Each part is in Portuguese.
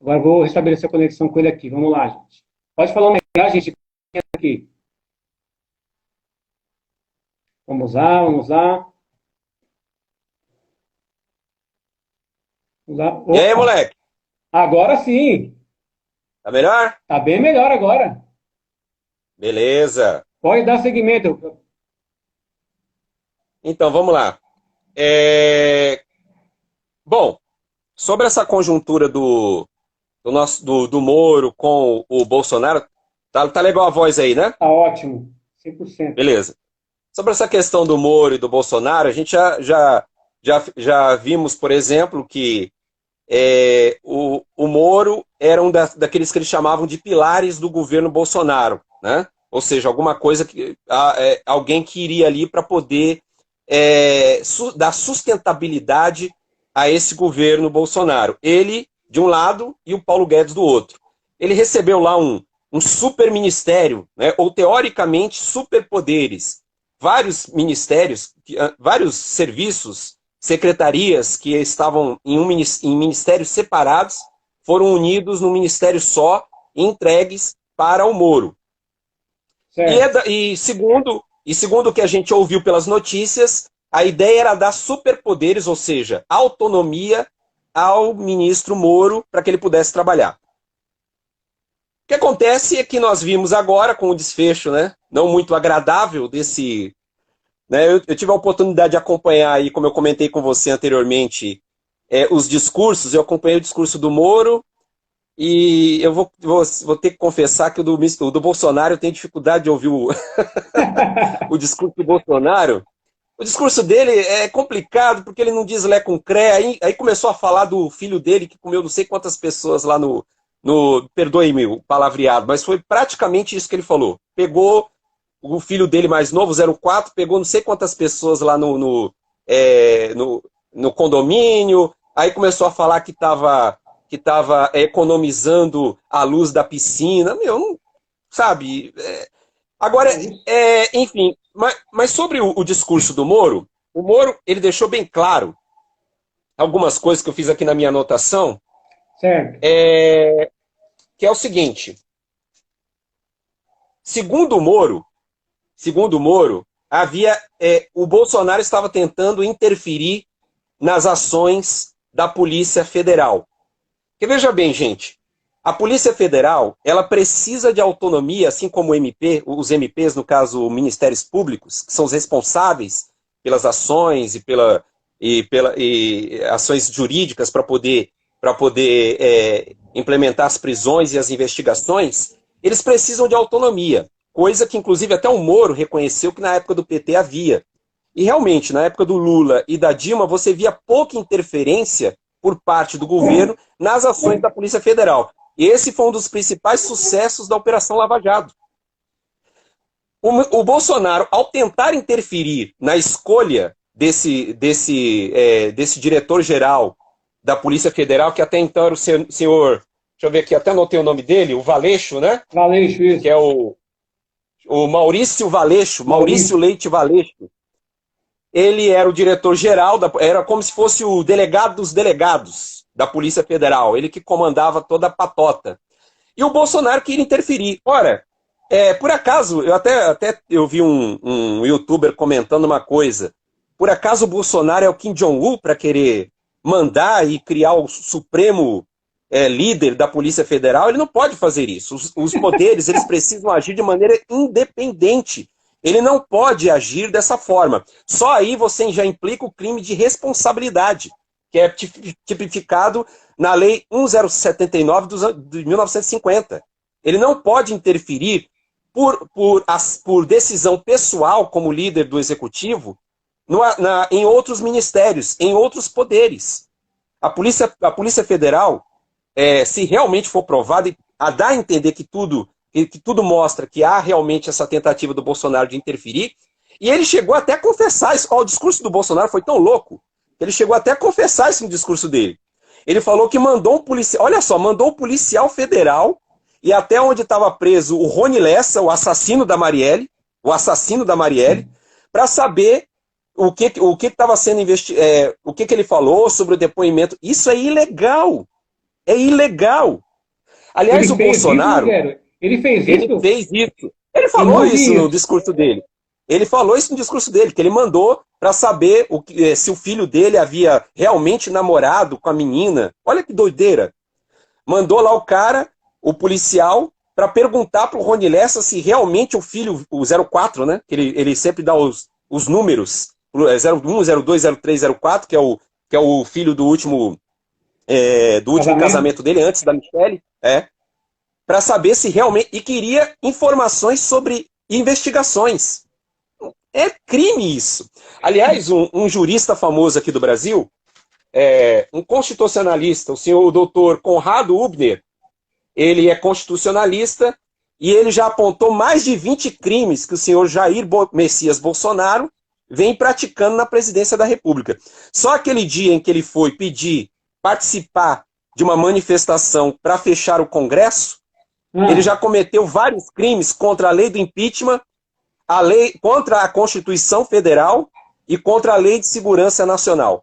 Agora eu vou restabelecer a conexão com ele aqui. Vamos lá, gente. Pode falar melhor, gente, aqui. Vamos lá, vamos lá. Vamos lá. E aí, Opa, moleque? agora sim. Tá melhor? Tá bem melhor agora. Beleza. Pode dar seguimento. Então, vamos lá. É, Bom, sobre essa conjuntura do Moro com o Bolsonaro, tá legal a voz aí, né? Tá ótimo. 100%. Beleza. Sobre essa questão do Moro e do Bolsonaro, a gente já vimos, por exemplo, que o Moro era daqueles que eles chamavam de pilares do governo Bolsonaro, né? Ou seja, alguma coisa que alguém que iria ali para poder dar sustentabilidade a esse governo Bolsonaro. Ele, de um lado, e o Paulo Guedes do outro. Ele recebeu lá um super ministério, né, ou teoricamente superpoderes, vários ministérios, vários serviços, secretarias que estavam em ministérios separados, foram unidos num ministério só e entregues para o Moro. Certo. Segundo o que a gente ouviu pelas notícias, a ideia era dar superpoderes, ou seja, autonomia ao ministro Moro para que ele pudesse trabalhar. O que acontece é que nós vimos agora com o desfecho, né, não muito agradável desse, né, eu tive a oportunidade de acompanhar aí, como eu comentei com você anteriormente, os discursos. Eu acompanhei o discurso do Moro e eu vou ter que confessar que o do Bolsonaro eu tenho dificuldade de ouvir o discurso do Bolsonaro. O discurso dele é complicado porque ele não diz lé com cré. Aí começou a falar do filho dele que comeu não sei quantas pessoas lá perdoe-me o palavreado, mas foi praticamente isso que ele falou. Pegou o filho dele mais novo, 04, pegou não sei quantas pessoas lá no condomínio, aí começou a falar que tava economizando a luz da piscina. Meu, não, sabe? Agora, É isso. enfim, mas sobre o discurso do Moro, o Moro ele deixou bem claro algumas coisas que eu fiz aqui na minha anotação, Certo. que é o seguinte: segundo o Moro, o Bolsonaro estava tentando interferir nas ações da Polícia Federal. Porque veja bem, gente, a Polícia Federal, ela precisa de autonomia, assim como os MPs, no caso, Ministérios Públicos, que são os responsáveis pelas ações e ações jurídicas para poder implementar as prisões e as investigações. Eles precisam de autonomia, coisa que inclusive até o Moro reconheceu que na época do PT havia. E realmente, na época do Lula e da Dilma, você via pouca interferência por parte do governo nas ações da Polícia Federal. Esse foi um dos principais sucessos da Operação Lava Jato. O Bolsonaro, ao tentar interferir na escolha desse diretor-geral da Polícia Federal, que até então era o senhor, deixa eu ver aqui, até anotei o nome dele, o Valeixo, né? Valeixo, Que isso. é o Maurício Valeixo, Maurício Maurício. Leite Valeixo. Ele era o diretor-geral, era como se fosse o delegado dos delegados da Polícia Federal, ele que comandava toda a patota. E o Bolsonaro queria interferir. Ora, por acaso, eu vi um youtuber comentando uma coisa, por acaso o Bolsonaro é o Kim Jong-un para querer mandar e criar o supremo líder da Polícia Federal? Ele não pode fazer isso. Os poderes, eles precisam agir de maneira independente. Ele não pode agir dessa forma. Só aí você já implica o crime de responsabilidade, que é tipificado na Lei 1079 de 1950. Ele não pode interferir por decisão pessoal, como líder do executivo, em outros ministérios, em outros poderes. A Polícia Federal, se realmente for provada, a dar a entender que tudo mostra que há realmente essa tentativa do Bolsonaro de interferir, e ele chegou até a confessar isso. O discurso do Bolsonaro foi tão louco, que ele chegou até a confessar isso no discurso dele. Ele falou que mandou um policial, olha só, mandou um policial federal, e até onde estava preso o Rony Lessa, o assassino da Marielle, para saber o que estava sendo investigado, o que ele falou sobre o depoimento. Isso é ilegal. É ilegal. Aliás, Ele o fez isso, Bolsonaro, Rogério? Ele fez ele isso? fez isso. Ele Eu falou não isso vi no isso. discurso dele. Ele falou isso no discurso dele, que ele mandou para saber se o filho dele havia realmente namorado com a menina. Olha que doideira. Mandou lá o cara, o policial, para perguntar para o Rony Lessa se realmente o filho, o 04, né? Que ele sempre dá os números, 01, 02, 03, 04, que é o filho do último Casamento? casamento dele, antes da Michelle, para saber se realmente. E queria informações sobre investigações. É crime isso. Aliás, um jurista famoso aqui do Brasil, um constitucionalista, o senhor doutor Conrado Hubner, ele é constitucionalista e ele já apontou mais de 20 crimes que o senhor Jair Messias Bolsonaro vem praticando na presidência da República. Só aquele dia em que ele foi pedir participar de uma manifestação para fechar o Congresso, ele já cometeu vários crimes contra a lei do impeachment, a lei contra a Constituição Federal e contra a Lei de Segurança Nacional.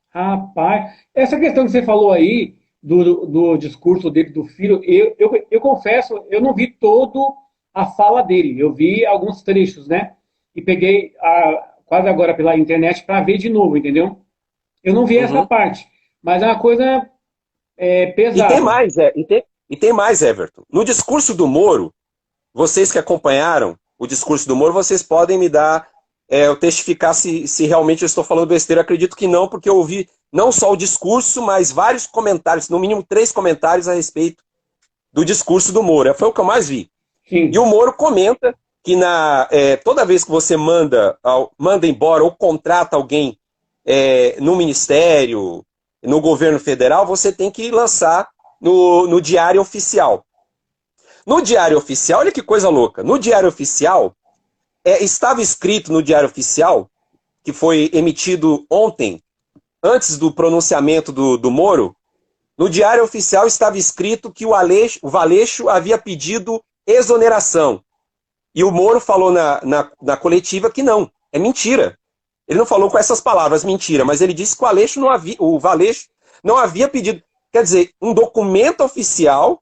Rapaz, essa questão que você falou aí, do discurso dele, do filho, eu confesso, eu não vi todo a fala dele. Eu vi alguns trechos, né? E peguei quase agora pela internet para ver de novo, entendeu? Eu não vi essa Uhum. parte, mas é uma coisa E tem pesada. mais, e tem mais, Everton. No discurso do Moro, vocês que acompanharam o discurso do Moro, vocês podem me dar, eu testificar se realmente eu estou falando besteira. Eu acredito que não, porque eu ouvi não só o discurso, mas vários comentários, no mínimo 3 comentários a respeito do discurso do Moro. Foi o que eu mais vi. E Sim. o Moro comenta que toda vez que você manda embora ou contrata alguém no ministério, no governo federal, você tem que lançar no Diário Oficial. No Diário Oficial, olha que coisa louca, no Diário Oficial, estava escrito no Diário Oficial, que foi emitido ontem, antes do pronunciamento do Moro, no Diário Oficial estava escrito que o Valeixo havia pedido exoneração. E o Moro falou na coletiva que não, é mentira. Ele não falou com essas palavras, mentira, mas ele disse que o Valeixo não havia pedido. Quer dizer, um documento oficial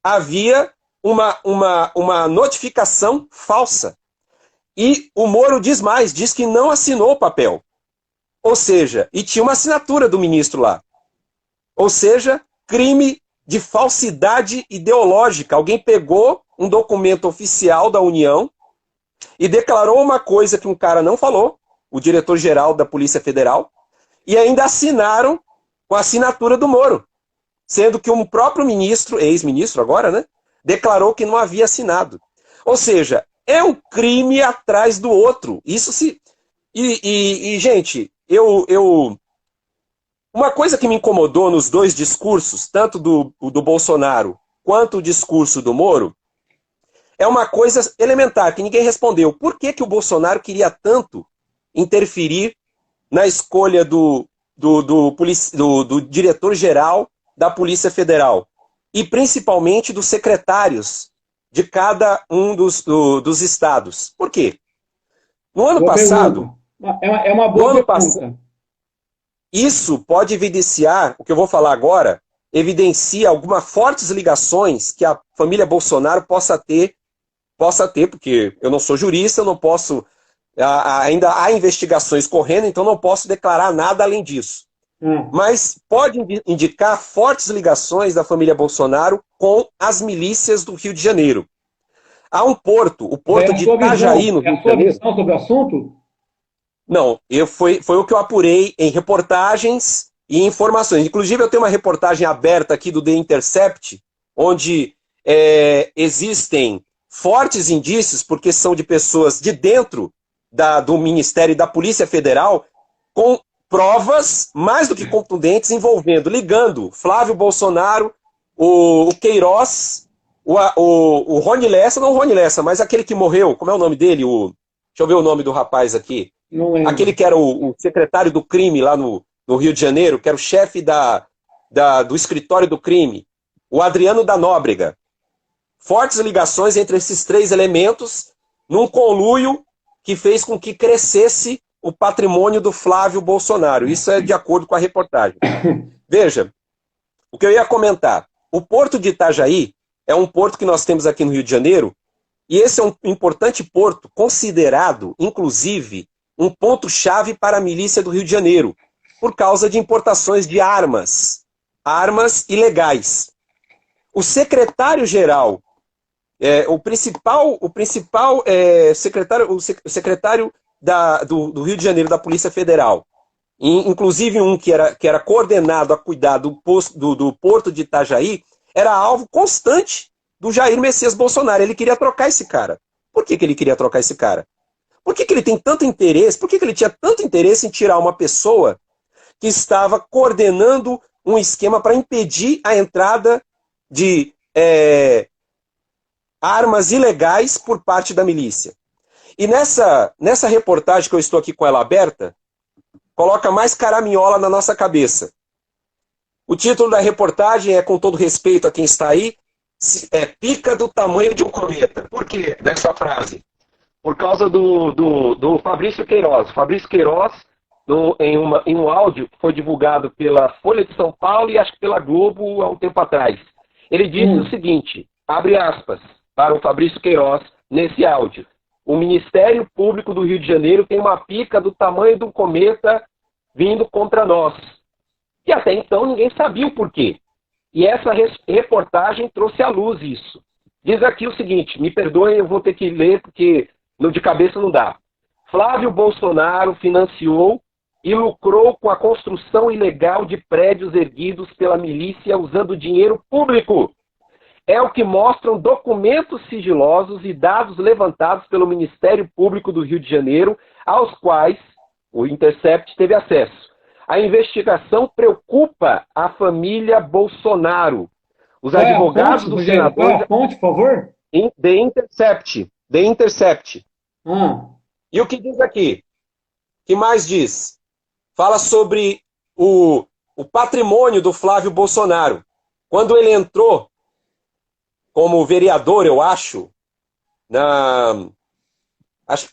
havia uma notificação falsa. E o Moro diz mais, diz que não assinou o papel. Ou seja, e tinha uma assinatura do ministro lá. Ou seja, crime de falsidade ideológica. Alguém pegou um documento oficial da União e declarou uma coisa que um cara não falou, o diretor-geral da Polícia Federal, e ainda assinaram com a assinatura do Moro, sendo que um próprio ministro, ex-ministro agora, né, declarou que não havia assinado. Ou seja, é um crime atrás do outro. Isso se... gente, uma coisa que me incomodou nos dois discursos, tanto do Bolsonaro quanto o discurso do Moro, é uma coisa elementar, que ninguém respondeu. Por que o Bolsonaro queria tanto interferir na escolha do diretor-geral da Polícia Federal? E principalmente dos secretários de cada um dos estados. Por quê? No ano Boa passado... pergunta. É uma boa pergunta. Isso pode evidenciar, o que eu vou falar agora, evidencia algumas fortes ligações que a família Bolsonaro possa ter, porque eu não sou jurista, eu não posso, ainda há investigações correndo, então não posso declarar nada além disso. Mas pode indicar fortes ligações da família Bolsonaro com as milícias do Rio de Janeiro. Há um porto, o porto de Itajaí, no Rio de Janeiro. É a sua visão sobre o assunto? Não, foi o que eu apurei em reportagens e informações. Inclusive, eu tenho uma reportagem aberta aqui do The Intercept, onde existem fortes indícios, porque são de pessoas de dentro do Ministério e da Polícia Federal, com provas mais do que contundentes ligando Flávio Bolsonaro, o Queiroz, o Rony Lessa, não o Rony Lessa, mas aquele que morreu, como é o nome dele? Deixa eu ver o nome do rapaz aqui. Não lembro. Aquele que era o secretário do crime lá no Rio de Janeiro, que era o chefe do escritório do crime, o Adriano da Nóbrega. Fortes ligações entre esses 3 elementos num conluio que fez com que crescesse o patrimônio do Flávio Bolsonaro. Isso é de acordo com a reportagem. Veja, O que eu ia comentar, o Porto de Itajaí é um porto que nós temos aqui no Rio de Janeiro, e esse é um importante porto, considerado, inclusive, um ponto-chave para a milícia do Rio de Janeiro, por causa de importações de armas ilegais. O secretário-geral, o secretário do Rio de Janeiro da Polícia Federal, inclusive um que era coordenado a cuidar do Porto de Itajaí, era alvo constante do Jair Messias Bolsonaro. Ele queria trocar esse cara. Por que ele queria trocar esse cara? Por que ele tem tanto interesse? Por que ele tinha tanto interesse em tirar uma pessoa que estava coordenando um esquema para impedir a entrada de armas ilegais por parte da milícia? E nessa reportagem que eu estou aqui com ela aberta, coloca mais caraminhola na nossa cabeça. O título da reportagem é, com todo respeito a quem está aí, pica do tamanho de um cometa. Por quê dessa frase? Por causa do Fabrício Queiroz. Fabrício Queiroz, em um áudio que foi divulgado pela Folha de São Paulo e acho que pela Globo há um tempo atrás. Ele disse o seguinte, abre aspas, para o Fabrício Queiroz, nesse áudio. O Ministério Público do Rio de Janeiro tem uma pica do tamanho de um cometa vindo contra nós. E até então ninguém sabia o porquê. E essa reportagem trouxe à luz isso. Diz aqui o seguinte, me perdoem, eu vou ter que ler porque de cabeça não dá. Flávio Bolsonaro financiou e lucrou com a construção ilegal de prédios erguidos pela milícia usando dinheiro público. É o que mostram documentos sigilosos e dados levantados pelo Ministério Público do Rio de Janeiro, aos quais o Intercept teve acesso. A investigação preocupa a família Bolsonaro. Os advogados dos senadores... Qual é a fonte, por favor? The Intercept. The Intercept. E o que diz aqui? O que mais diz? Fala sobre o patrimônio do Flávio Bolsonaro. Quando ele entrou como vereador, eu acho que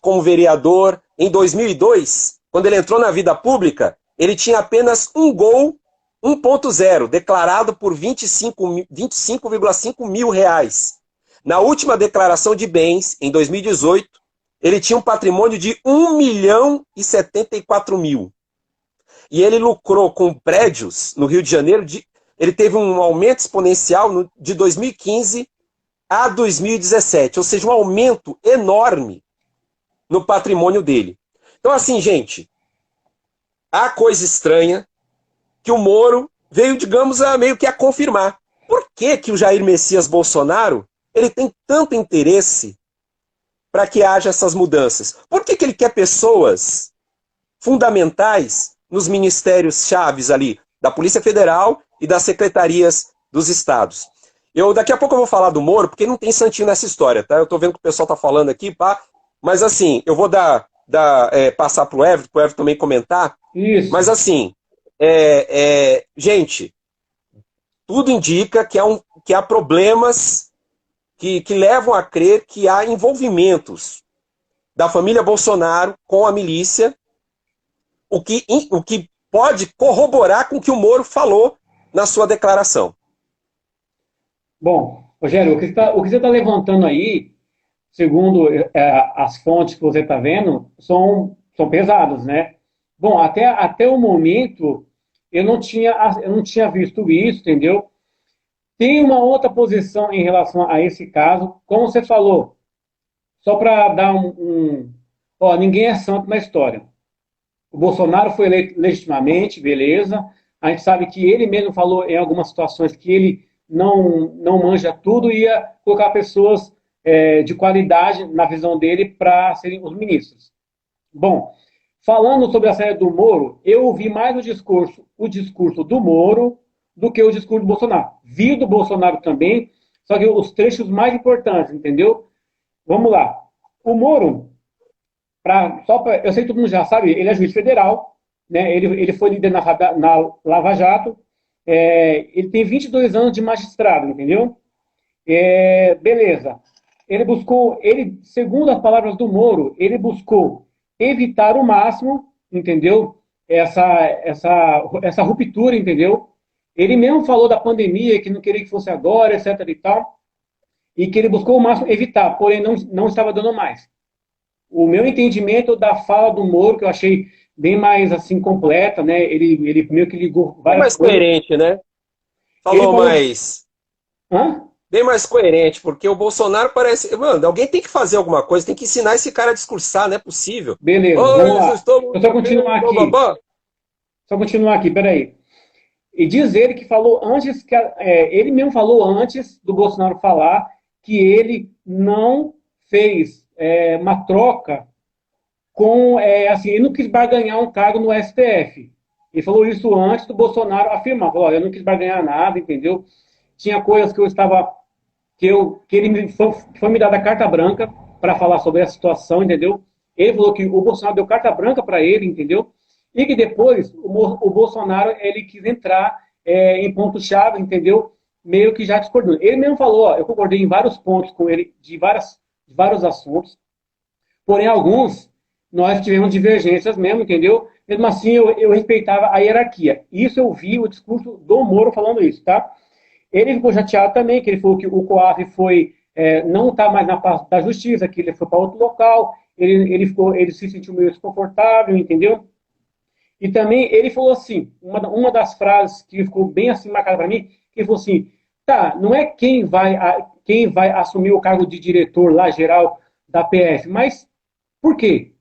como vereador, em 2002, quando ele entrou na vida pública, ele tinha apenas um gol 1.0, declarado por 25,5 mil reais. Na última declaração de bens, em 2018, ele tinha um patrimônio de 1.074.000. E ele lucrou com prédios no Rio de Janeiro, ele teve um aumento exponencial de 2015 a 2017, ou seja, um aumento enorme no patrimônio dele. Então, assim, gente, há coisa estranha que o Moro veio, digamos, meio que a confirmar. Por que o Jair Messias Bolsonaro ele tem tanto interesse para que haja essas mudanças? Por que ele quer pessoas fundamentais nos ministérios chaves ali, da Polícia Federal e das secretarias dos estados? Daqui a pouco eu vou falar do Moro, porque não tem santinho nessa história, tá? Eu tô vendo que o pessoal tá falando aqui, pá, mas assim, eu vou passar pro Everton também comentar. Isso. Mas assim, gente, tudo indica que há problemas que levam a crer que há envolvimentos da família Bolsonaro com a milícia, o que pode corroborar com o que o Moro falou na sua declaração. Bom, Rogério, o que você está levantando aí, segundo as fontes que você está vendo, são pesados, né? Bom, até o momento, eu não tinha visto isso, entendeu? Tem uma outra posição em relação a esse caso, como você falou, só para dar ninguém é santo na história. O Bolsonaro foi eleito legitimamente, beleza. A gente sabe que ele mesmo falou em algumas situações que ele não manja tudo e ia colocar pessoas de qualidade, na visão dele, para serem os ministros. Bom, falando sobre a saída do Moro, eu ouvi mais o discurso do Moro do que o discurso do Bolsonaro. Vi do Bolsonaro também, só que os trechos mais importantes, entendeu? Vamos lá. O Moro, eu sei que todo mundo já sabe, ele é juiz federal, né? Ele foi líder na Lava Jato, ele tem 22 anos de magistrado, entendeu? Beleza. Segundo as palavras do Moro, ele buscou evitar o máximo, entendeu? Essa ruptura, entendeu? Ele mesmo falou da pandemia, que não queria que fosse agora, etc e tal, e que ele buscou o máximo evitar, porém não estava dando mais. O meu entendimento da fala do Moro, que eu achei bem mais assim completa, né? Ele meio que ligou Bem várias mais coisas. coerente, né? Ele Falou falou, mais. hã? Bem mais coerente, porque o Bolsonaro parece. Mano, alguém tem que fazer alguma coisa, tem que ensinar esse cara a discursar, não é possível. Beleza, vamos Oi, lá. estamos Eu só continuar vivendo, aqui. bababá. Só continuar aqui, peraí. E diz ele que falou antes, ele mesmo falou antes do Bolsonaro falar que ele não fez uma troca com, assim, ele não quis barganhar um cargo no STF. Ele falou isso antes do Bolsonaro afirmar. Falou, eu não quis barganhar nada, entendeu? Tinha coisas que eu estava, que ele foi me dar a carta branca para falar sobre a situação, entendeu? Ele falou que o Bolsonaro deu carta branca para ele, entendeu? E que depois o Bolsonaro ele quis entrar em ponto-chave, entendeu? Meio que já discordou. Ele mesmo falou, ó, eu concordei em vários pontos com ele, de vários assuntos, porém alguns nós tivemos divergências mesmo, entendeu? Mesmo assim, eu respeitava a hierarquia. Isso eu vi o discurso do Moro falando isso, tá? Ele ficou chateado também, que ele falou que o COAF foi, não está mais na pasta da justiça, que ele foi para outro local, ele se sentiu meio desconfortável, entendeu? E também ele falou assim, uma das frases que ficou bem assim marcada para mim, que ele falou assim, tá, não é quem vai assumir o cargo de diretor lá geral da PF, mas por quê?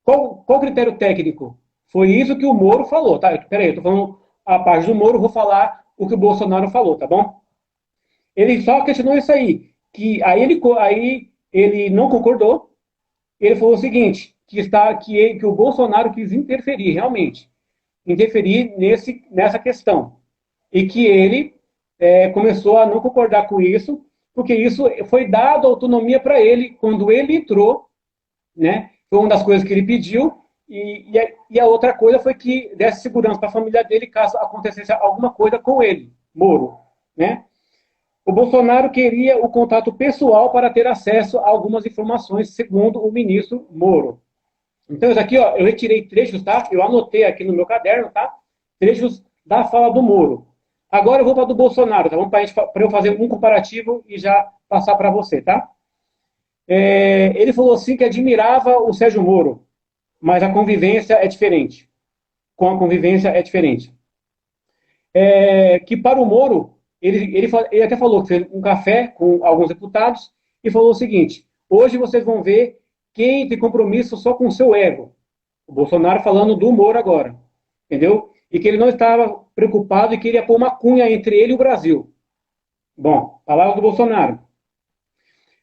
Qual o critério técnico? Foi isso que o Moro falou, tá? Peraí, eu tô falando a parte do Moro, vou falar o que o Bolsonaro falou, tá bom? Ele só questionou isso aí, que aí ele não concordou, ele falou o seguinte, que o Bolsonaro quis interferir, realmente, interferir nessa questão, e que ele começou a não concordar com isso, porque isso foi dado autonomia para ele quando ele entrou, né? Foi uma das coisas que ele pediu, e a outra coisa foi que desse segurança para a família dele caso acontecesse alguma coisa com ele, Moro, né? O Bolsonaro queria o contato pessoal para ter acesso a algumas informações, segundo o ministro Moro. Então, isso aqui, ó, eu retirei trechos, tá? Eu anotei aqui no meu caderno, tá? Trechos da fala do Moro. Agora eu vou para do Bolsonaro, tá bom? Para eu fazer um comparativo e já passar para você, tá? Ele falou assim que admirava o Sérgio Moro, mas a convivência é diferente. Com a convivência é diferente. Que para o Moro, ele até falou que fez um café com alguns deputados e falou o seguinte: hoje vocês vão ver quem tem compromisso só com o seu ego. O Bolsonaro falando do Moro agora, entendeu? E que ele não estava preocupado e queria pôr uma cunha entre ele e o Brasil. Bom, palavras do Bolsonaro.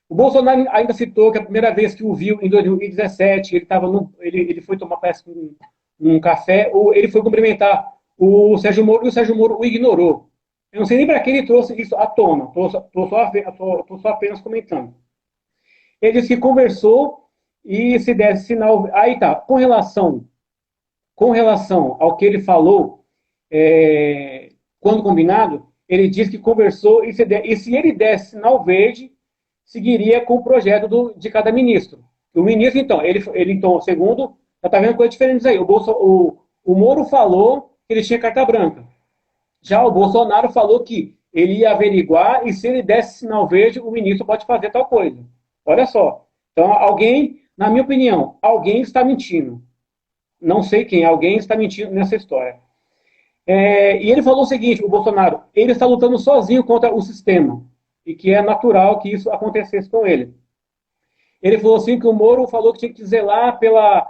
O Bolsonaro ainda citou que a primeira vez que o viu, em 2017, ele foi tomar peça um café, ou ele foi cumprimentar o Sérgio Moro, e o Sérgio Moro o ignorou. Eu não sei nem para que ele trouxe isso à tona, estou só apenas comentando. Ele disse que conversou e se desse sinal... Aí tá, com relação ao que ele falou, quando combinado, ele disse que conversou e se ele desse sinal verde, seguiria com o projeto de cada ministro. O ministro, então, então, segundo, já está vendo coisas diferentes aí. O Moro falou que ele tinha carta branca. Já o Bolsonaro falou que ele ia averiguar e se ele desse sinal verde, o ministro pode fazer tal coisa. Olha só. Então, na minha opinião, alguém está mentindo. Não sei quem, alguém está mentindo nessa história. E ele falou o seguinte, o Bolsonaro, ele está lutando sozinho contra o sistema e que é natural que isso acontecesse com ele. Ele falou assim que o Moro falou que tinha que zelar pela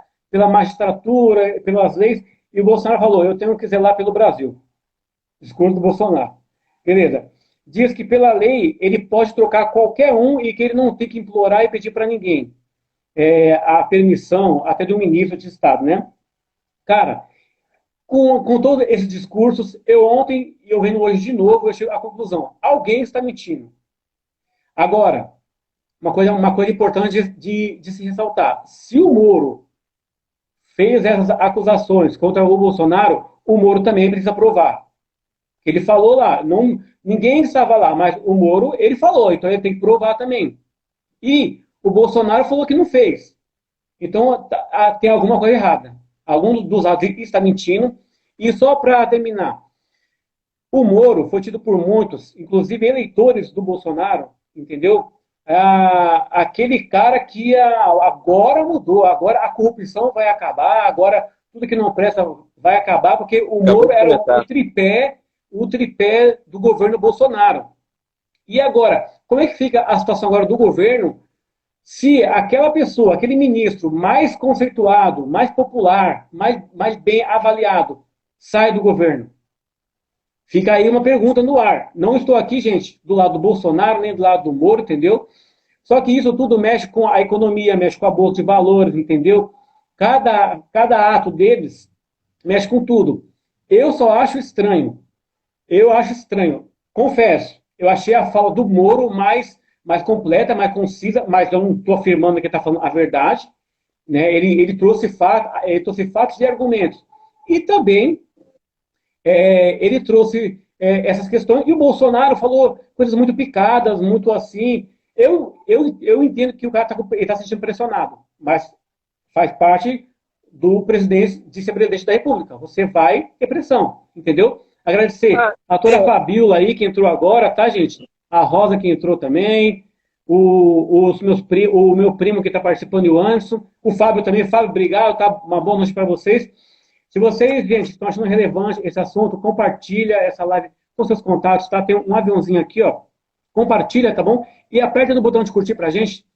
magistratura, pelas leis, e o Bolsonaro falou, eu tenho que zelar pelo Brasil. Discurso do Bolsonaro. Beleza. Diz que pela lei ele pode trocar qualquer um e que ele não tem que implorar e pedir para ninguém a permissão até do ministro de Estado, né? Cara, com todos esses discursos, ontem e eu vendo hoje de novo, eu chego à conclusão. Alguém está mentindo. Agora, uma coisa importante de se ressaltar. Se o Moro fez essas acusações contra o Bolsonaro, o Moro também precisa provar. Ele falou lá, ninguém estava lá, mas o Moro, ele falou, então ele tem que provar também. E o Bolsonaro falou que não fez. Então tem alguma coisa errada. Algum dos lados está mentindo. E só para terminar, O Moro foi tido por muitos, inclusive eleitores do Bolsonaro, entendeu? Aquele cara que agora mudou, agora a corrupção vai acabar, agora tudo que não presta vai acabar, porque o Moro era o tripé do governo Bolsonaro. E agora, como é que fica a situação agora do governo se aquela pessoa, aquele ministro mais conceituado, mais popular, mais bem avaliado, sai do governo? Fica aí uma pergunta no ar. Não estou aqui, gente, do lado do Bolsonaro, nem do lado do Moro, entendeu? Só que isso tudo mexe com a economia, mexe com a bolsa de valores, entendeu? Cada ato deles mexe com tudo. Eu só acho estranho. Eu acho estranho. Confesso, eu achei a fala do Moro mais completa, mais concisa, mas eu não estou afirmando que ele está falando a verdade. Né? Ele trouxe fatos e argumentos. E também ele trouxe essas questões, e o Bolsonaro falou coisas muito picadas, muito assim. Eu entendo que o cara está se sentindo pressionado, mas faz parte do presidente, de ser presidente da República. Você vai ter pressão, entendeu? Agradecer a toda a Fabiola aí que entrou agora, tá, gente? A Rosa que entrou também, o meu primo que está participando, o Anderson, o Fábio também. Fábio, obrigado, tá? Uma boa noite para vocês. Se vocês, gente, estão achando relevante esse assunto, compartilha essa live com seus contatos, tá? Tem um aviãozinho aqui, ó. Compartilha, tá bom? E aperta no botão de curtir pra gente,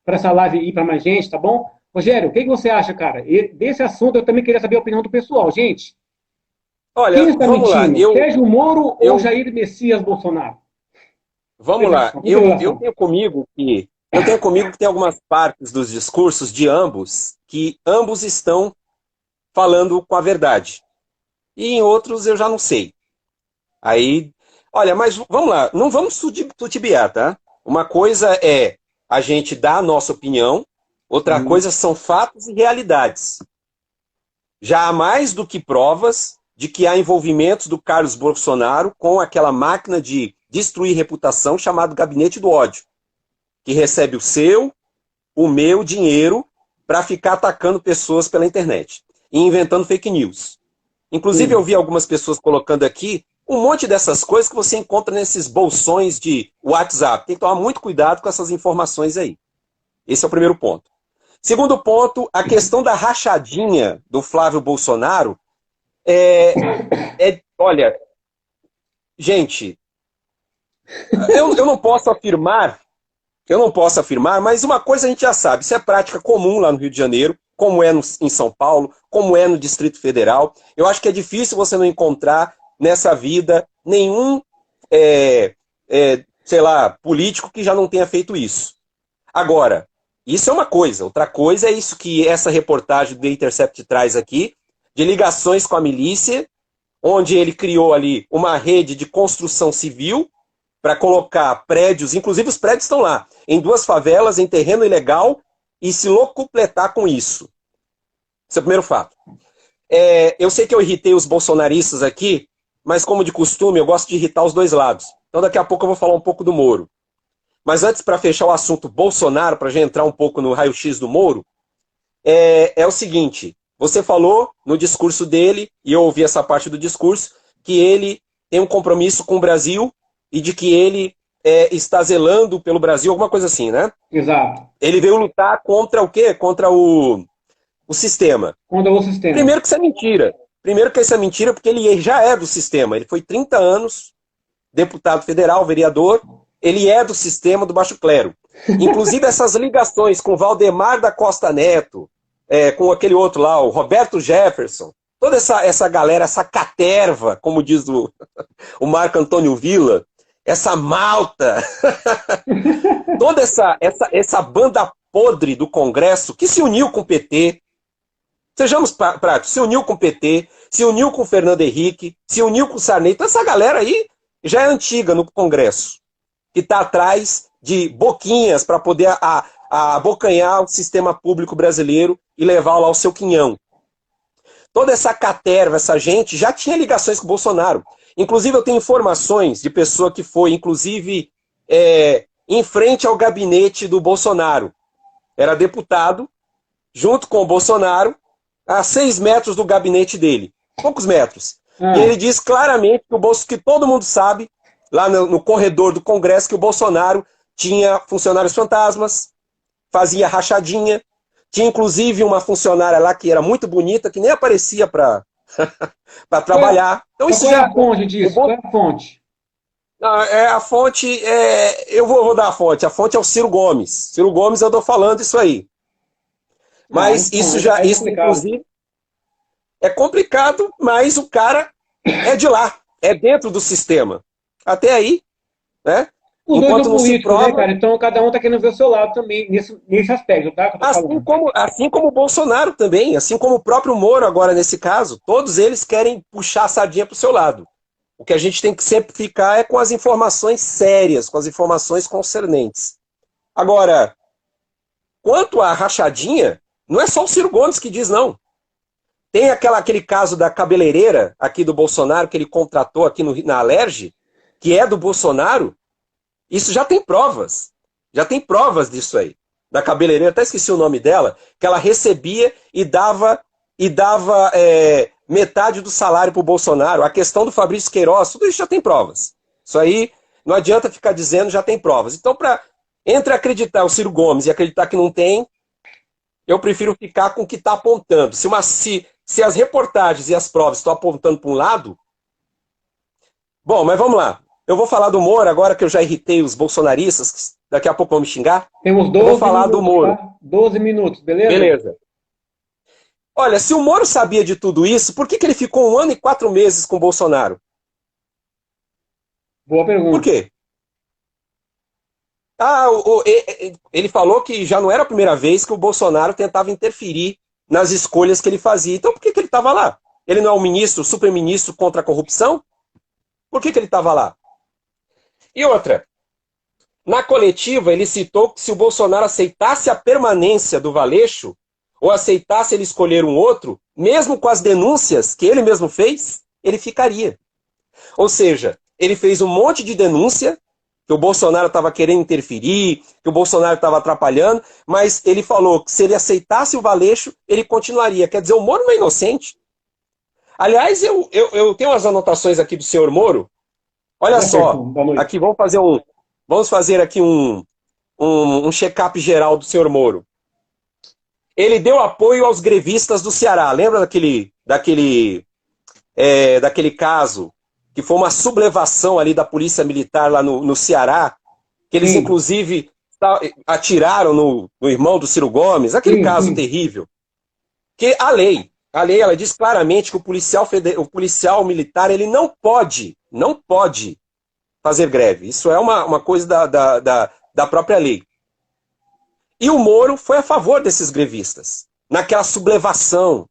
para essa live ir para mais gente, tá bom? Rogério, o que você acha, cara? Desse assunto eu também queria saber a opinião do pessoal. Gente, olha, quem está mentindo? Sérgio Moro ou Jair Messias Bolsonaro? Vamos lá. Eu tenho comigo que tem algumas partes dos discursos de ambos que ambos estão falando com a verdade. E em outros eu já não sei. Aí, olha, mas vamos lá, não vamos tutibiar, tá? Uma coisa é a gente dar a nossa opinião, outra coisa são fatos e realidades. Já há mais do que provas de que há envolvimentos do Carlos Bolsonaro com aquela máquina de destruir reputação chamado Gabinete do Ódio, que recebe o meu dinheiro para ficar atacando pessoas pela internet e inventando fake news. Inclusive, eu vi algumas pessoas colocando aqui um monte dessas coisas que você encontra nesses bolsões de WhatsApp. Tem que tomar muito cuidado com essas informações aí. Esse é o primeiro ponto. Segundo ponto, a questão da rachadinha do Flávio Bolsonaro olha, gente, eu não posso afirmar, mas uma coisa a gente já sabe, isso é prática comum lá no Rio de Janeiro, como é em São Paulo, como é no Distrito Federal. Eu acho que é difícil você não encontrar nessa vida nenhum, sei lá, político que já não tenha feito isso. Agora, isso é uma coisa. Outra coisa é isso que essa reportagem do The Intercept traz aqui, de ligações com a milícia, onde ele criou ali uma rede de construção civil para colocar prédios, inclusive os prédios estão lá, em 2 favelas, em terreno ilegal, e se locupletar com isso. Esse é o primeiro fato. Eu sei que eu irritei os bolsonaristas aqui, mas como de costume, eu gosto de irritar os dois lados. Então daqui a pouco eu vou falar um pouco do Moro. Mas antes, para fechar o assunto Bolsonaro, para já entrar um pouco no raio-x do Moro, é o seguinte, você falou no discurso dele, e eu ouvi essa parte do discurso, que ele tem um compromisso com o Brasil e de que ele está zelando pelo Brasil, alguma coisa assim, né? Exato. Ele veio lutar contra o quê? Contra o sistema. Contra o sistema. Primeiro que isso é mentira. Primeiro que isso é mentira, porque ele já é do sistema. Ele foi 30 anos deputado federal, vereador. Ele é do sistema do baixo clero. Inclusive essas ligações com Valdemar da Costa Neto, com aquele outro lá, o Roberto Jefferson, toda essa galera, essa caterva, como diz o Marco Antônio Villa, essa malta, toda essa banda podre do Congresso que se uniu com o PT, sejamos práticos, se uniu com o PT, se uniu com o Fernando Henrique, se uniu com o Sarney, então essa galera aí já é antiga no Congresso, que está atrás de boquinhas para poder abocanhar o sistema público brasileiro e levar lá o seu quinhão. Toda essa caterva, essa gente, já tinha ligações com o Bolsonaro. Inclusive, eu tenho informações de pessoa que foi, inclusive, em frente ao gabinete do Bolsonaro. Era deputado, junto com o Bolsonaro, a 6 metros do gabinete dele. Poucos metros. E ele diz claramente que todo mundo sabe, lá no corredor do Congresso, que o Bolsonaro tinha funcionários fantasmas, fazia rachadinha, tinha inclusive uma funcionária lá que era muito bonita, que nem aparecia para trabalhar. Então isso qual é já... a fonte disso? Qual é a fonte? A fonte, eu vou dar a fonte. A fonte é o Ciro Gomes. Ciro Gomes, eu estou falando isso aí. Mas Então, isso inclusive, é complicado, mas o cara é de lá, é dentro do sistema. Até aí, né? Os dois Enquanto são não se políticos, né, prova, cara? Então cada um tá querendo ver o seu lado também, nesse aspecto, tá? Que eu tô falando. assim como o Bolsonaro também, assim como o próprio Moro agora nesse caso, todos eles querem puxar a sardinha para o seu lado. O que a gente tem que sempre ficar é com as informações sérias, com as informações concernentes. Agora, quanto à rachadinha, não é só o Ciro Gomes que diz não. Tem aquele caso da cabeleireira aqui do Bolsonaro, que ele contratou aqui na Alerj, que é do Bolsonaro. Isso já tem provas. Já tem provas disso aí. Da cabeleireira, até esqueci o nome dela, que ela recebia e dava metade do salário para o Bolsonaro. A questão do Fabrício Queiroz, tudo isso já tem provas. Isso aí não adianta ficar dizendo, já tem provas. Então, entre acreditar o Ciro Gomes e acreditar que não tem, eu prefiro ficar com o que está apontando. Se as reportagens e as provas estão apontando para um lado... Bom, mas vamos lá. Eu vou falar do Moro agora que eu já irritei os bolsonaristas, que daqui a pouco vão me xingar. Temos 12 eu vou falar minutos, do Moro. tá? 12 minutos, beleza? Beleza. Olha, se o Moro sabia de tudo isso, por que ele ficou 1 ano e 4 meses com o Bolsonaro? Boa pergunta. Por quê? Ele falou que já não era a primeira vez que o Bolsonaro tentava interferir nas escolhas que ele fazia. Então por que ele estava lá? Ele não é o ministro, o super-ministro contra a corrupção? Por que ele estava lá? E outra, na coletiva ele citou que se o Bolsonaro aceitasse a permanência do Valeixo, ou aceitasse ele escolher um outro, mesmo com as denúncias que ele mesmo fez, ele ficaria. Ou seja, ele fez um monte de denúncia, que o Bolsonaro estava querendo interferir, que o Bolsonaro estava atrapalhando, mas ele falou que se ele aceitasse o Valeixo, ele continuaria. Quer dizer, o Moro não é inocente. Aliás, eu tenho umas anotações aqui do senhor Moro. Olha só, aqui vamos fazer aqui um check-up geral do senhor Moro. Ele deu apoio aos grevistas do Ceará. Lembra daquele caso que foi uma sublevação ali da polícia militar lá no Ceará, que eles inclusive atiraram no irmão do Ciro Gomes, aquele caso terrível. Que a lei ela diz claramente que o policial militar ele não pode fazer greve. Isso é uma coisa da própria lei. E o Moro foi a favor desses grevistas, naquela sublevação,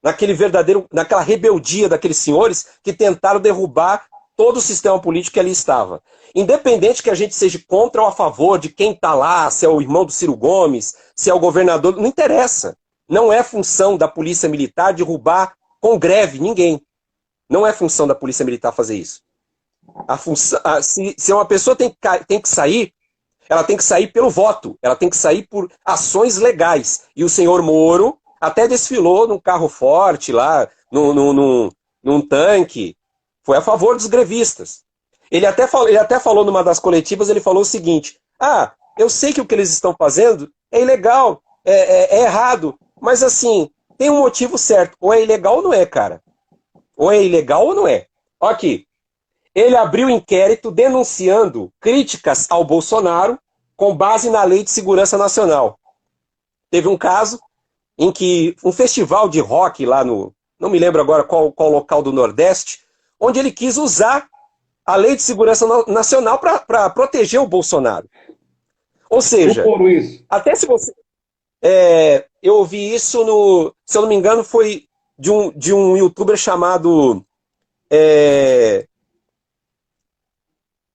naquela rebeldia daqueles senhores que tentaram derrubar todo o sistema político que ali estava. Independente que a gente seja contra ou a favor de quem está lá, se é o irmão do Ciro Gomes, se é o governador, não interessa. Não é função da polícia militar derrubar com greve ninguém. Não é função da polícia militar fazer isso. Se uma pessoa tem que sair, ela tem que sair pelo voto, ela tem que sair por ações legais. E o senhor Moro até desfilou num carro forte lá, num tanque, foi a favor dos grevistas. Ele até falou numa das coletivas, ele falou o seguinte: eu sei que o que eles estão fazendo é ilegal, é errado, mas assim, tem um motivo certo, ou é ilegal ou não é, cara. Ou é ilegal ou não é. Olha aqui, ele abriu inquérito denunciando críticas ao Bolsonaro com base na Lei de Segurança Nacional. Teve um caso em que um festival de rock lá não me lembro agora qual local do Nordeste, onde ele quis usar a Lei de Segurança Nacional para proteger o Bolsonaro. Ou seja, até se você... eu ouvi isso se eu não me engano, foi de um youtuber chamado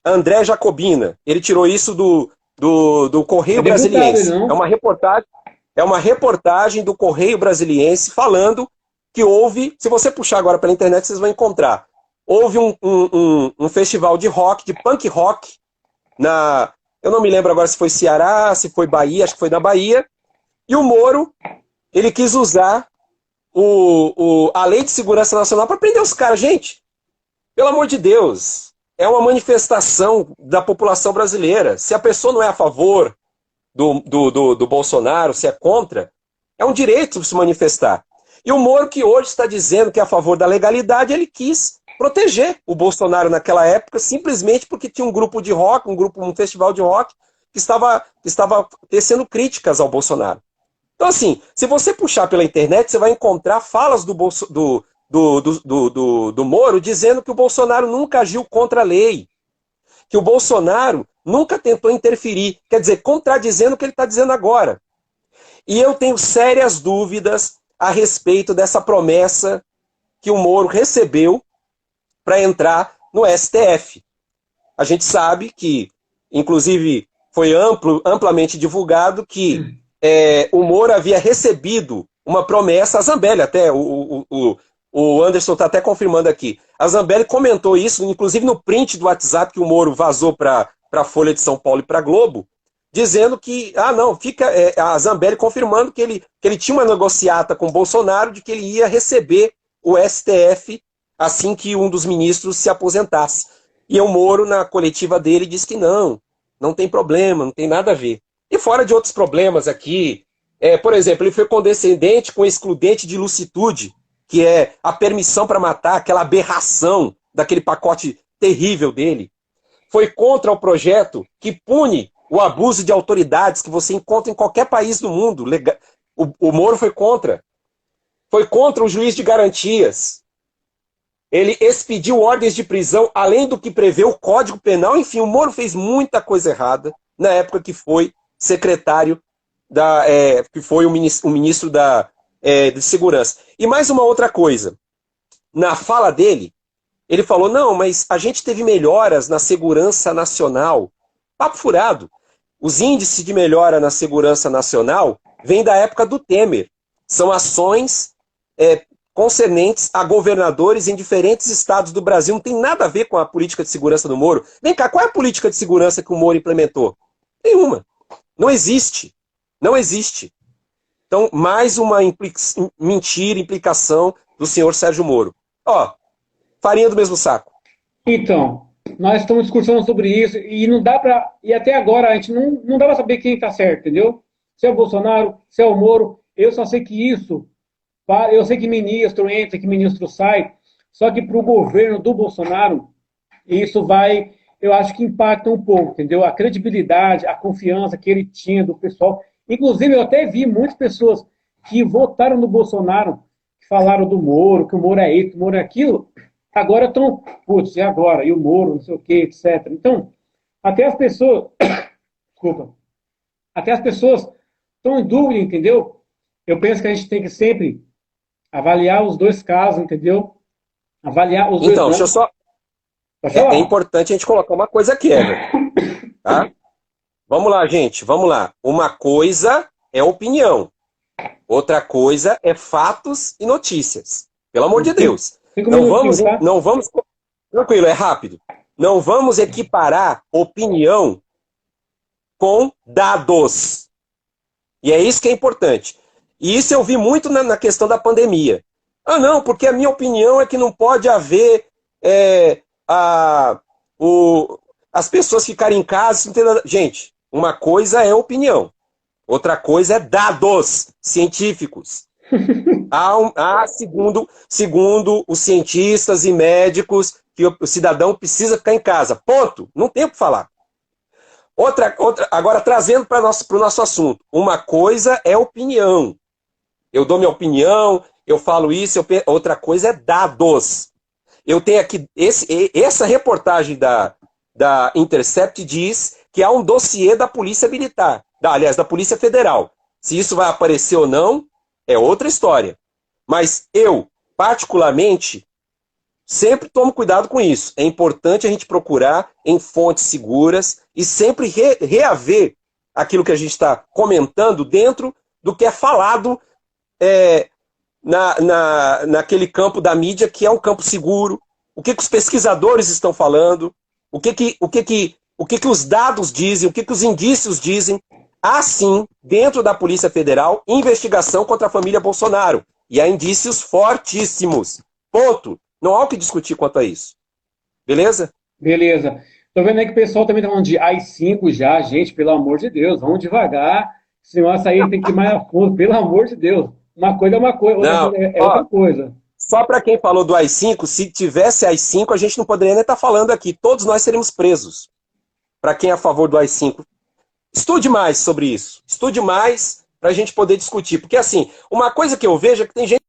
André Jacobina. Ele tirou isso do Correio Brasiliense. É uma reportagem do Correio Brasiliense falando que houve, se você puxar agora pela internet, vocês vão encontrar. Houve um festival de rock, de punk rock, eu não me lembro agora se foi Ceará, se foi Bahia, acho que foi na Bahia, e o Moro, ele quis usar a Lei de Segurança Nacional para prender os caras. Gente, pelo amor de Deus, é uma manifestação da população brasileira. Se a pessoa não é a favor do Bolsonaro, se é contra, é um direito se manifestar. E o Moro, que hoje está dizendo que é a favor da legalidade, ele quis proteger o Bolsonaro naquela época, simplesmente porque tinha um grupo de rock, um festival de rock, que estava tecendo críticas ao Bolsonaro. Então, assim, se você puxar pela internet, você vai encontrar falas do Moro dizendo que o Bolsonaro nunca agiu contra a lei, que o Bolsonaro nunca tentou interferir, quer dizer, contradizendo o que ele está dizendo agora. E eu tenho sérias dúvidas a respeito dessa promessa que o Moro recebeu para entrar no STF. A gente sabe que, inclusive, foi amplamente divulgado que o Moro havia recebido uma promessa, a Zambelli até, o Anderson está até confirmando aqui, a Zambelli comentou isso, inclusive no print do WhatsApp que o Moro vazou para a Folha de São Paulo e para a Globo, dizendo que, a Zambelli confirmando que ele tinha uma negociata com o Bolsonaro de que ele ia receber o STF assim que um dos ministros se aposentasse. E o Moro, na coletiva dele, disse que não tem problema, não tem nada a ver. E fora de outros problemas aqui, por exemplo, ele foi condescendente com o excludente de licitude, que é a permissão para matar, aquela aberração daquele pacote terrível dele. Foi contra o projeto que pune o abuso de autoridades que você encontra em qualquer país do mundo. O Moro foi contra. Foi contra o juiz de garantias. Ele expediu ordens de prisão além do que prevê o Código Penal. Enfim, o Moro fez muita coisa errada na época que foi secretário, que foi o ministro de Segurança. E mais uma outra coisa. Na fala dele, ele falou, não, mas a gente teve melhoras na segurança nacional. Papo furado. Os índices de melhora na segurança nacional vêm da época do Temer. São ações concernentes a governadores em diferentes estados do Brasil. Não tem nada a ver com a política de segurança do Moro. Vem cá, qual é a política de segurança que o Moro implementou? Nenhuma. Não existe. Não existe. Então, mais uma mentira, implicação do senhor Sérgio Moro. Farinha do mesmo saco. Então, nós estamos discursando sobre isso e não dá para. E até agora a gente não dá para saber quem está certo, entendeu? Se é o Bolsonaro, se é o Moro. Eu só sei que isso. Eu sei que ministro entra, que ministro sai. Só que para o governo do Bolsonaro, isso vai. Eu acho que impacta um pouco, entendeu? A credibilidade, a confiança que ele tinha do pessoal. Inclusive, eu até vi muitas pessoas que votaram no Bolsonaro, que falaram do Moro, que o Moro é isso, que o Moro é aquilo. Agora estão, putz, e agora? E o Moro, não sei o quê, etc. Então, até as pessoas, desculpa, até as pessoas estão em dúvida, entendeu? Eu penso que a gente tem que sempre avaliar os dois casos, entendeu? Avaliar os dois. Então, deixa eu só... É importante a gente colocar uma coisa aqui, Everton. Tá? Vamos lá, gente, vamos lá. Uma coisa é opinião. Outra coisa é fatos e notícias. Pelo amor de Deus. Não vamos... Tranquilo, é rápido. Não vamos equiparar opinião com dados. E é isso que é importante. E isso eu vi muito na questão da pandemia. Não, porque a minha opinião é que não pode haver as pessoas ficarem em casa. Não tem nada... Gente, uma coisa é opinião. Outra coisa é dados científicos. Segundo os cientistas e médicos, que o cidadão precisa ficar em casa. Ponto. Não tem o que falar. Agora, trazendo para o nosso assunto. Uma coisa é opinião. Eu dou minha opinião, eu falo isso, outra coisa é dados. Eu tenho aqui, essa reportagem da Intercept diz que há um dossiê da Polícia Militar, da Polícia Federal. Se isso vai aparecer ou não, é outra história. Mas eu, particularmente, sempre tomo cuidado com isso. É importante a gente procurar em fontes seguras e sempre reaver aquilo que a gente está comentando dentro do que é falado naquele campo da mídia, que é um campo seguro. O que os pesquisadores estão falando, o que os dados dizem, o que os indícios dizem. Há sim, dentro da Polícia Federal, investigação contra a família Bolsonaro. E há indícios fortíssimos. Ponto. Não há o que discutir quanto a isso. Beleza? Beleza. Tô vendo aí que o pessoal também tá falando de AI-5 já, gente, pelo amor de Deus, vamos devagar. Esse negócio aí tem que ir mais a fundo, pelo amor de Deus. Uma coisa é uma coisa, outra Não, coisa é outra ó, coisa. só para quem falou do AI-5, se tivesse AI-5, a gente não poderia nem estar falando aqui. Todos nós seríamos presos. Para quem é a favor do AI-5. Estude mais sobre isso. Estude mais para a gente poder discutir. Porque, assim, uma coisa que eu vejo é que tem gente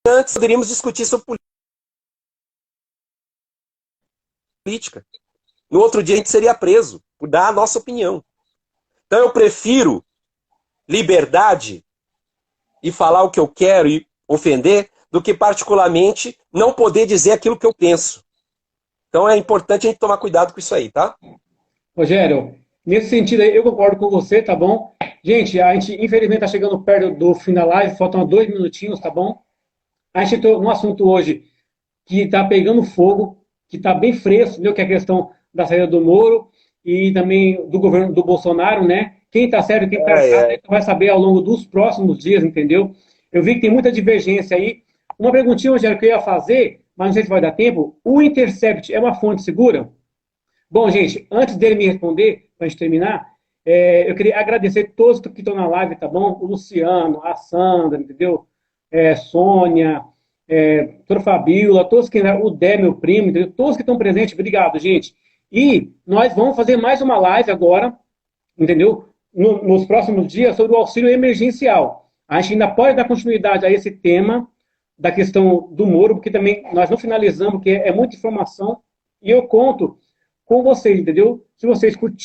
que antes poderíamos discutir sobre política. No outro dia a gente seria preso por dar a nossa opinião. Então eu prefiro liberdade e falar o que eu quero e ofender do que particularmente não poder dizer aquilo que eu penso. Então é importante a gente tomar cuidado com isso aí, tá? Rogério, nesse sentido aí, eu concordo com você, tá bom? Gente, a gente infelizmente está chegando perto do fim da live, faltam 2 minutinhos, tá bom? A gente entrou num assunto hoje que está pegando fogo, que está bem fresco, entendeu? Que é a questão da saída do Moro e também do governo do Bolsonaro, né? Quem está certo e quem está errado, a gente vai saber ao longo dos próximos dias, entendeu? Eu vi que tem muita divergência aí. Uma perguntinha, Rogério, que eu ia fazer, mas não sei se vai dar tempo. O Intercept é uma fonte segura? Bom, gente, antes dele me responder, para a gente terminar, eu queria agradecer todos que estão na live, tá bom? O Luciano, a Sandra, entendeu? Sônia, doutora Fabíola, todos que, o Dé, meu primo, entendeu? Todos que estão presentes, obrigado, gente. E nós vamos fazer mais uma live agora, entendeu? Nos próximos dias, sobre o auxílio emergencial. A gente ainda pode dar continuidade a esse tema da questão do Moro, porque também nós não finalizamos, porque é muita informação, e eu conto com vocês, entendeu? Se vocês curtirem,